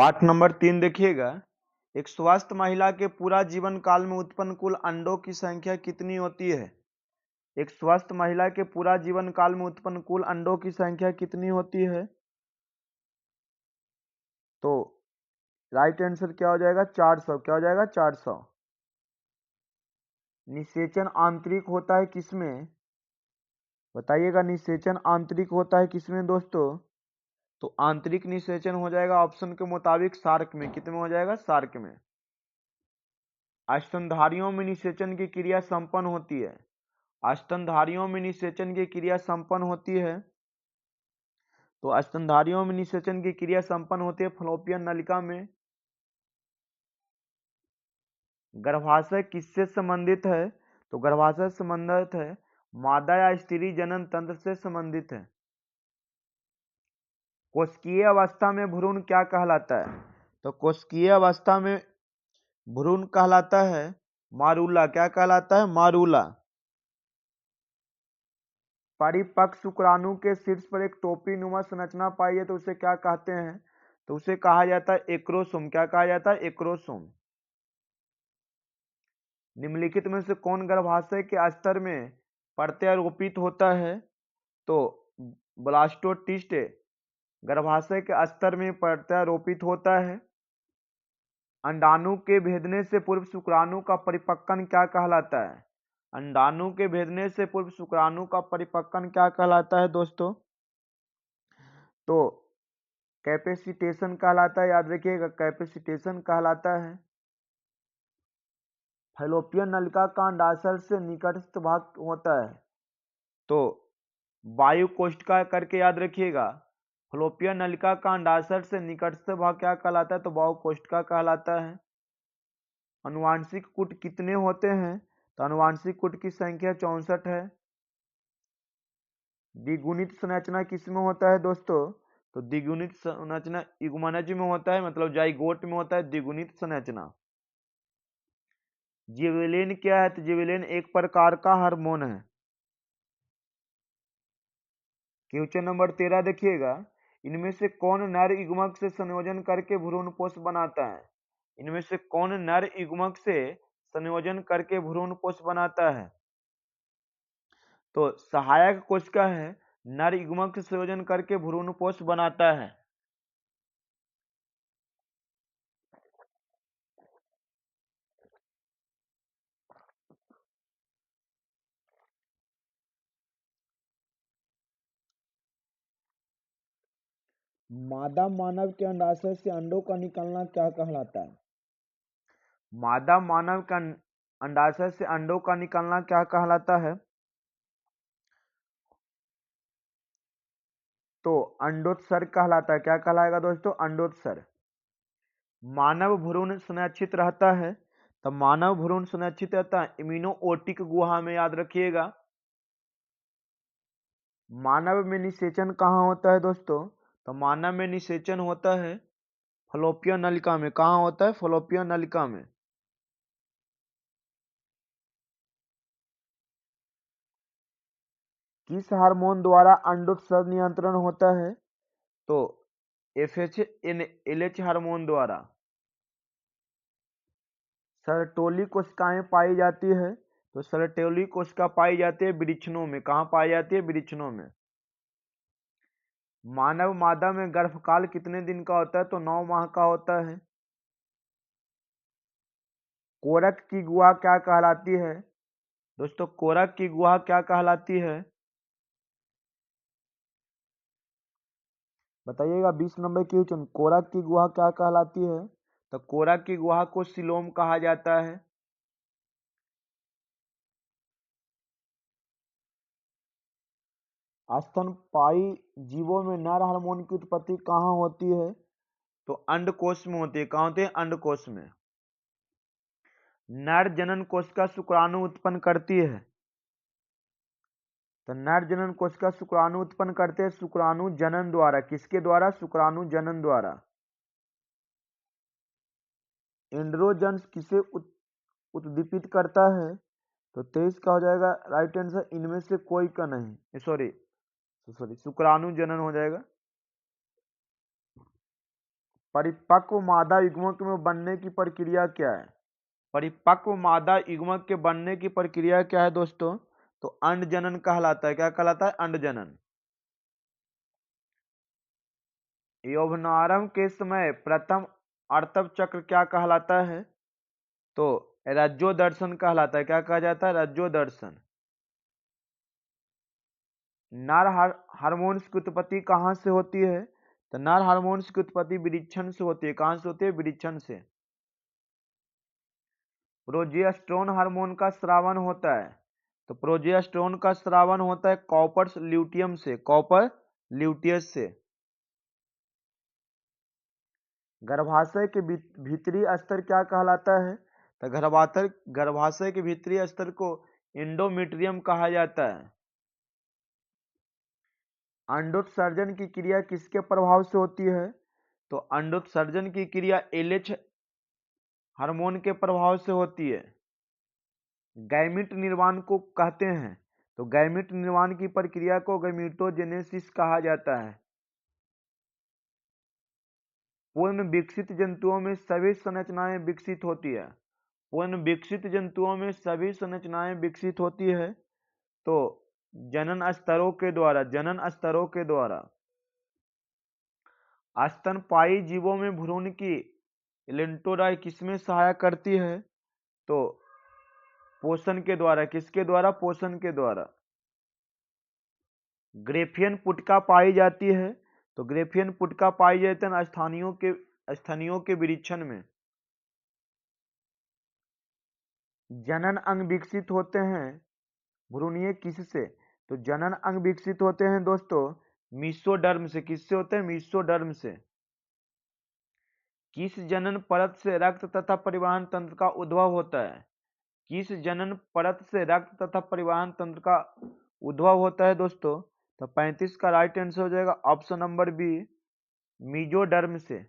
पाठ नंबर 3 देखिएगा। एक स्वस्थ महिला के पूरा जीवन काल में उत्पन्न कुल अंडों की संख्या कितनी होती है? एक स्वस्थ महिला के पूरा जीवन काल में उत्पन्न कुल अंडों की संख्या कितनी होती है? तो राइट आंसर क्या हो जाएगा? 400। क्या हो जाएगा? 400। निषेचन आंतरिक होता है किसमें? बताइएगा, निषेचन आंतरिक होता है किसमें दोस्तों? तो आंतरिक निषेचन हो जाएगा ऑप्शन के मुताबिक सार्क में। कितने में हो जाएगा? सार्क में। स्तनधारियों में निषेचन की क्रिया संपन्न होती है। स्तनधारियों में निषेचन की क्रिया संपन्न होती है। तो स्तनधारियों में निषेचन की क्रिया संपन्न होती है फलोपियन नलिका में। गर्भाशय किससे संबंधित है? तो गर्भाशय संबंधित है मादा या स्त्री जनन तंत्र से संबंधित है। कोशिकीय अवस्था में भ्रूण क्या कहलाता है? तो कोशिकीय अवस्था में भ्रूण कहलाता है मारूला। क्या कहलाता है? मारूला। परिपक्व शुक्राणु के शीर्ष पर एक टोपी नुमा संरचना पाई है तो उसे क्या कहते हैं? तो उसे कहा जाता है एक्रोसोम। क्या कहा जाता है? एक्रोसोम। निम्नलिखित में से कौन गर्भाशय के स्तर में प्रत्यारोपित होता है? तो ब्लास्टोसिस्ट गर्भाशय के स्तर में प्रत्यारोपित होता है। अंडाणु के भेदने से पूर्व शुक्राणु का परिपक्वन क्या कहलाता है? अंडाणु के भेदने से पूर्व शुक्राणु का परिपक्वन क्या कहलाता है दोस्तों? तो कैपेसिटेशन कहलाता है। याद रखिएगा, कैपेसिटेशन कहलाता है। फैलोपियन नलिका का अंडाशय से निकटस्थ भाग होता है तो वायु कोशिका करके याद रखिएगा। फैलोपियन नलिका का अंडाशय से निकटस्थ भाग क्या कहलाता है? तो वायु कोशिका कहलाता है। अनुवांशिक कूट कितने होते हैं? तो अनुवांशिक कूट की संख्या 64 है। द्विगुणित संरचना किसमें होता है दोस्तों? तो द्विगुणित संरचना युग्मनज में होता है, मतलब जाइगोट में होता है द्विगुणित संरचना। जिबरेलिन क्या है? तो जिबरेलिन एक प्रकार का हार्मोन है। क्वेश्चन नंबर 13 देखिएगा। इनमें से कौन नर युग्मक से संयोजन करके भ्रूणपोष बनाता है? इनमें से कौन नर युग्मक से संयोजन करके भ्रूणपोष बनाता है? तो सहायक कोशिका है नर युग्मक से संयोजन करके भ्रूणपोष बनाता है। मादा मानव के अंडाशय से अंडों का निकलना क्या कहलाता है? मादा मानव का अंडाशय से अंडों का निकलना क्या कहलाता है? तो अंडोत्सर्ग कहलाता है। क्या कहलाएगा दोस्तों? अंडोत्सर्ग। मानव भ्रूण संरक्षित रहता है। तो मानव भ्रूण संरक्षित रहता है इम्यूनोओटिक गुहा में। याद रखिएगा। मानव में निषेचन कहाँ होता है दोस्तों? तो मानव में निषेचन होता है फलोपियन नलिका में। कहाँ होता है? फलोपियन नलिका में। किस हार्मोन द्वारा अंडोत्सर्ग नियंत्रण होता है? तो FSH हार्मोन द्वारा। सर्टोली कोशिकाएं पाई जाती है। तो सर्टोली कोशिका पाई जाती है वृषणों में। कहाँ पाई जाती है? वृषणों में। मानव मादा में गर्भकाल कितने दिन का होता है? तो 9 माह का होता है। कोरक की गुहा क्या कहलाती है? दोस्तों कोरक की गुहा क्या कहलाती है? बताइएगा। 20 नंबर क्वेश्चन। कोरक की गुहा क्या कहलाती है? तो कोरक की गुहा को सिलोम कहा जाता है। स्तनपायी जीवों में नर हार्मोन की उत्पत्ति कहाँ होती है? तो अंडकोश में होती है। कहाँ होती है? अंडकोश में। नर जनन कोशिका शुक्राणु उत्पन्न करती है। तो नर जनन कोशिका शुक्राणु उत्पन्न करते हैं शुक्राणु जनन द्वारा। किसके द्वारा? शुक्राणु जनन द्वारा। एंड्रोजन्स किसे उद्दीपित करता है? तो 23 का हो जाएगा राइट आंसर। इनमें से कोई का नहीं, सॉरी शुक्राणु जनन हो जाएगा। परिपक्व मादा युग्मक में बनने की प्रक्रिया क्या है? परिपक्व मादा युग्मक के बनने की प्रक्रिया क्या है दोस्तों? तो अंडजनन कहलाता है। क्या कहलाता है? अंडजनन। यौवनारंभ के समय प्रथम आर्तव चक्र क्या कहलाता है? तो रज्जोदर्शन कहलाता है। क्या कहा जाता है? रज्जोदर्शन। नर हार्मोन्स की उत्पत्ति कहाँ से होती है? तो नर हार्मोन्स की उत्पत्ति विरिक्षण से होती है। कहाँ से होती है? विरिक्षण से। प्रोजेस्टेरोन हार्मोन का स्रावन होता है। तो प्रोजेस्टेरोन का स्रावन होता है कॉपर्स ल्यूटियम से, कॉपर ल्यूटियस से। गर्भाशय के भीतरी स्तर क्या कहलाता है? तो गर्भाशय के भीतरी स्तर को एंडोमेट्रियम कहा जाता है। अंडोत्सर्जन की क्रिया किसके प्रभाव से होती है? तो अंडोत्सर्जन की क्रिया एलएच हार्मोन के प्रभाव से होती है। गैमीट निर्माण को कहते हैं। तो गैमीट निर्माण की प्रक्रिया को गैमीटोजेनेसिस कहा जाता है। पूर्ण विकसित जंतुओं में सभी संरचनाएं विकसित होती है। पूर्ण विकसित जंतुओं में सभी संरचनाएं विकसित होती है। तो जनन स्तरों के द्वारा स्तनपायी जीवों में भ्रूण की इलेक्ट्रोडाई किसमें सहायक करती है? तो पोषण के द्वारा। किसके द्वारा? पोषण के द्वारा। ग्रेफियन पुटका पाई जाती है। तो ग्रेफियन पुटका पाई जाती है स्तनियों के विरीक्षण में। जनन अंग विकसित होते हैं भ्रूणीय किससे? तो जनन अंग विकसित होते हैं दोस्तों मीसोडर्म से। किससे होते हैं? मीसोडर्म से। किस जनन परत से रक्त तथा परिवहन तंत्र का उद्भव होता है? किस जनन परत से रक्त तथा परिवहन तंत्र का उद्भव होता है दोस्तों? तो 35 का राइट आंसर हो जाएगा ऑप्शन नंबर बी, मीजोडर्म से।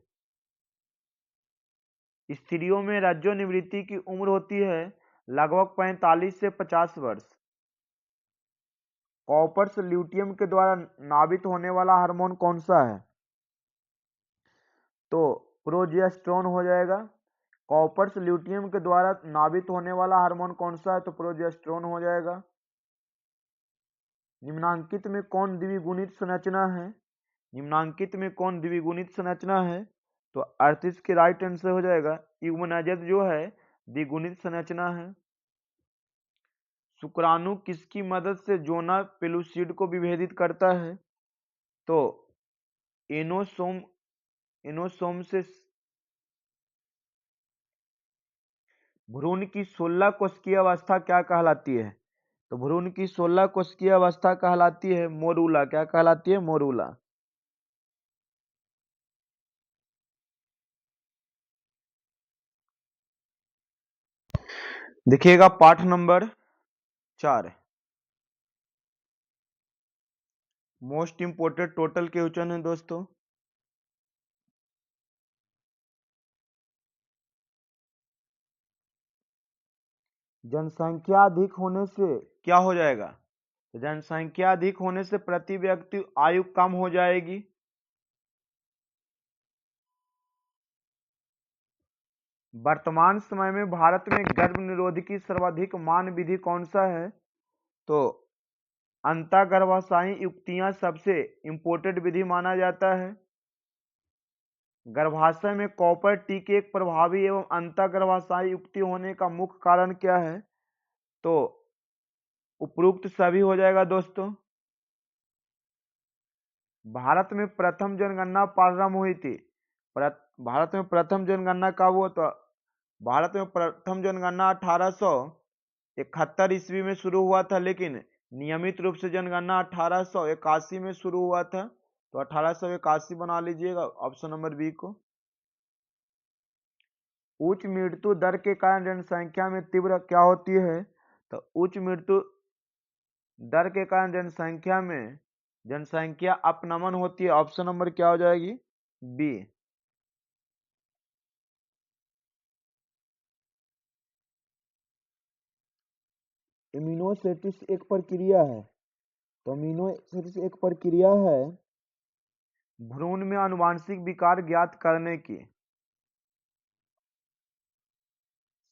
स्त्रियों में रज्जोनिवृत्ति की उम्र होती है लगभग 45 से 50 वर्ष। कॉपर्स ल्यूटियम के द्वारा नाभित होने वाला हार्मोन कौन सा है? तो प्रोजेस्टेरोन हो जाएगा। कॉपर्स ल्यूटियम के द्वारा नाभित होने वाला हार्मोन कौन सा है? तो प्रोजेस्टेरोन हो जाएगा। निम्नांकित में कौन द्विगुणित संरचना है? निम्नांकित में कौन द्विगुणित संरचना है? तो 38 के राइट आंसर हो जाएगा यूग्मनज जो है द्विगुणित संरचना है। शुक्राणु किसकी मदद से जोना पेलुसिड को विभेदित करता है? तो एनोसोम से। भ्रूण की 16 कोशिकीय अवस्था क्या कहलाती है? तो भ्रूण की 16 कोशिकीय अवस्था कहलाती है मोरूला। क्या कहलाती है? मोरूला। देखिएगा पाठ नंबर 4 मोस्ट इंपोर्टेंट टोटल के क्वेश्चन है दोस्तों। जनसंख्या अधिक होने से क्या हो जाएगा? तो जनसंख्या अधिक होने से प्रति व्यक्ति आयु कम हो जाएगी। वर्तमान समय में भारत में गर्भ निरोधकी सर्वाधिक मान विधि कौन सा है? तो अंतःगर्भाशयी युक्तियां सबसे इंपोर्टेंट विधि माना जाता है। गर्भाशय में कॉपर टी के एक प्रभावी एवं अंतःगर्भाशयी युक्ति होने का मुख्य कारण क्या है? तो उपरोक्त सभी हो जाएगा दोस्तों। भारत में प्रथम जनगणना प्रारंभ हुई थी। भारत में प्रथम जनगणना कब हुआ? तो भारत में प्रथम जनगणना 1871 ईस्वी में शुरू हुआ था, लेकिन नियमित रूप से जनगणना 1881 में शुरू हुआ था। तो 1881 बना लीजिएगा ऑप्शन नंबर बी को। उच्च मृत्यु दर के कारण जनसंख्या में तीव्र क्या होती है? तो उच्च मृत्यु दर के कारण जनसंख्या अपनमन होती है। ऑप्शन नंबर क्या हो जाएगी? बी। इम्यूनोसेटिस एक प्रक्रिया है। तो अमीनोएसिड्स एक प्रक्रिया है भ्रूण में आनुवांशिक विकार ज्ञात करने की।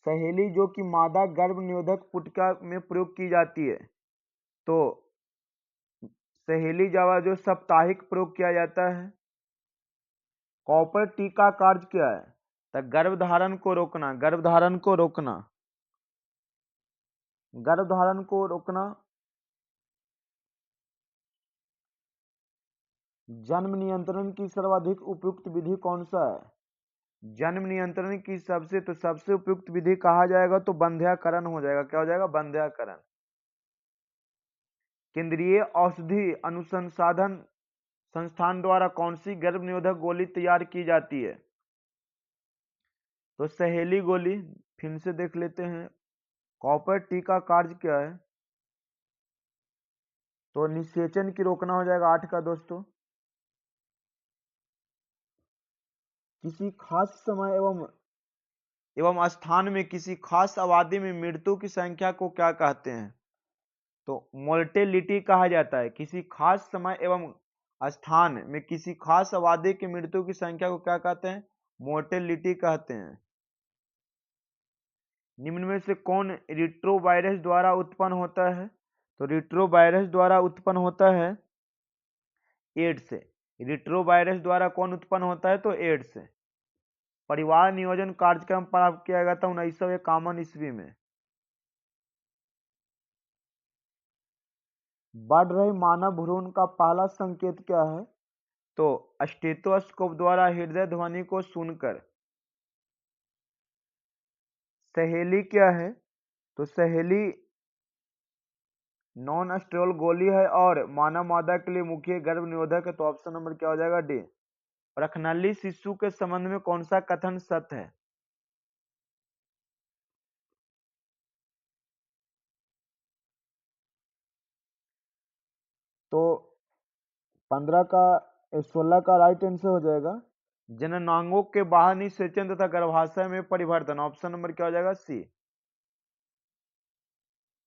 सहेली जो कि मादा गर्भ निरोधक पुटिका में प्रयोग की जाती है, तो सहेली दवा जो साप्ताहिक प्रयोग किया जाता है। कॉपर टी का कार्य क्या है? तो गर्भधारण को रोकना, गर्भधारण को रोकना, गर्भधारण को रोकना। जन्म नियंत्रण की सर्वाधिक उपयुक्त विधि कौन सा है? जन्म नियंत्रण की सबसे उपयुक्त विधि कहा जाएगा तो बंध्याकरण हो जाएगा। क्या हो जाएगा? बंध्याकरण। केंद्रीय औषधि अनुसंधान संस्थान द्वारा कौन सी गर्भ निरोधक गोली तैयार की जाती है? तो सहेली गोली। फिर से देख लेते हैं, कॉपर टी का कार्य क्या है? तो निषेचन की रोकना हो जाएगा 8 का दोस्तों। किसी खास समय एवं स्थान में किसी खास आबादी में मृत्यु की संख्या को क्या कहते हैं? तो मोर्टेलिटी कहा जाता है। किसी खास समय एवं स्थान में किसी खास आबादी की मृत्यु की संख्या को क्या कहते हैं? मोर्टेलिटी कहते हैं। निम्न में से कौन रिट्रोवायरस द्वारा उत्पन्न होता है? तो रिट्रोवायरस द्वारा उत्पन्न होता है एड्स। रिट्रोवायरस द्वारा कौन उत्पन्न होता है? तो एड्स। परिवार नियोजन कार्यक्रम प्रारंभ किया गया था 1951 ईस्वी में। बढ़ रहे मानव भ्रूण का पहला संकेत क्या है? तो स्टेथोस्कोप द्वारा हृदय ध्वनि को सुनकर। सहेली क्या है? तो सहेली नॉन स्टेरॉल गोली है और मानव मादा के लिए मुख्य गर्भ निरोधक है। तो ऑप्शन नंबर क्या हो जाएगा? डी। प्रखनली शिशु के संबंध में कौन सा कथन सत्य है? तो 16 का राइट आंसर हो जाएगा जननांगों के बाहर निषेचन तथा गर्भाशय में परिवर्तन। ऑप्शन नंबर क्या हो जाएगा? सी।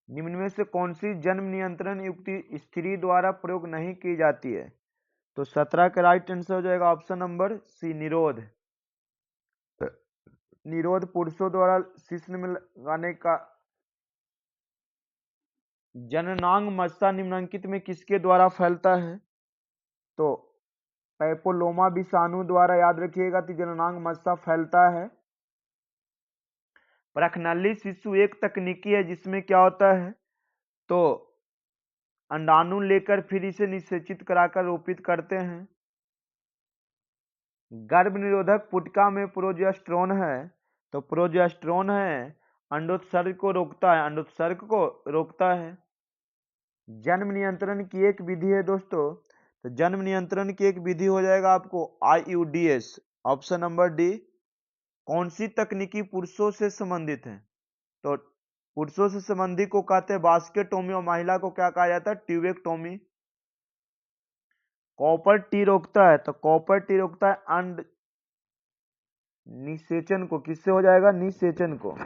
निम्न में से कौन सी जन्म नियंत्रण युक्ति स्त्री द्वारा प्रयोग नहीं की जाती है? तो 17 का राइट आंसर हो जाएगा ऑप्शन नंबर सी, निरोध। निरोध पुरुषों द्वारा शिश्न में लगाने का। जननांग मज्जा निम्नलिखित में किसके द्वारा फैलता है? तो पैपिलोमा विषाणु द्वारा, याद रखिएगा, तो जननांग मज्जा फैलता है। प्रखनली शिशु एक तकनीकी है जिसमें क्या होता है? तो अंडाणु लेकर फिर इसे निषेचित कराकर रोपित करते हैं। गर्भ निरोधक पुटिका में प्रोजेस्टेरोन है, तो प्रोजेस्टेरोन है अंडोत्सर्ग को रोकता है, अंडोत्सर्ग को रोकता है। जन्म नियंत्रण की एक विधि है दोस्तों, तो जन्म नियंत्रण की एक विधि हो जाएगा आपको IUDS। Option number D. कौन सी तकनीकी पुरुषों से संबंधित है? तो पुरुषों से संबंधित को कहते हैं बास्केटोमी और महिला को क्या कहा जाता है? ट्यूबेक्टोमी। कॉपर टी रोकता है, तो कॉपर टी रोकता है अंड निषेचन को। किससे हो जाएगा? निषेचन को।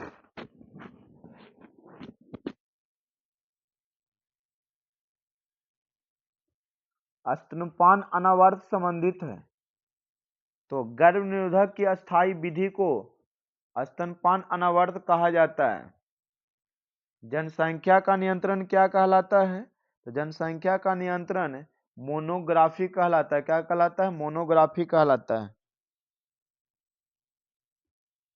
स्तनपान अनावर्त संबंधित है, तो गर्भ निरोधक की अस्थायी विधि को स्तनपान अनावर्त कहा जाता है। जनसंख्या का नियंत्रण क्या कहलाता है? तो जनसंख्या का नियंत्रण मोनोग्राफी कहलाता है। क्या कहलाता है? मोनोग्राफी कहलाता है।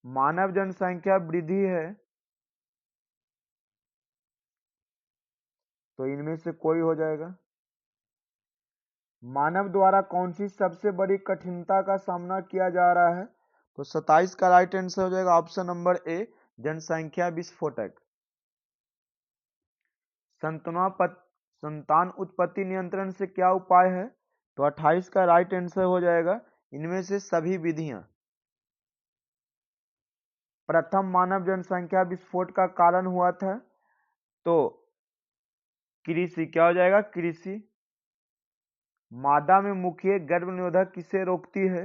मानव जनसंख्या वृद्धि है, तो इनमें से कोई हो जाएगा। मानव द्वारा कौन सी सबसे बड़ी कठिनता का सामना किया जा रहा है? तो 27 का राइट आंसर हो जाएगा ऑप्शन नंबर ए, जनसंख्या विस्फोटक। संतान उत्पत्ति नियंत्रण से क्या उपाय है? तो 28 का राइट आंसर हो जाएगा इनमें से सभी विधियां। प्रथम मानव जनसंख्या विस्फोट का कारण हुआ था, तो कृषि। क्या हो जाएगा? कृषि। मादा में मुख्य गर्भ निरोधक किसे रोकती है?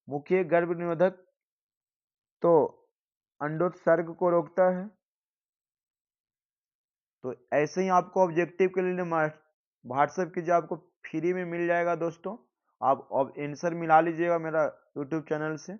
मुख्य गर्भ निरोधक तो अंडोत्सर्ग को रोकता है। तो ऐसे ही आपको ऑब्जेक्टिव के लिए व्हाट्सएप कीजिए, आपको फ्री में मिल जाएगा दोस्तों। आप अब आंसर मिला लीजिएगा मेरा यूट्यूब चैनल से।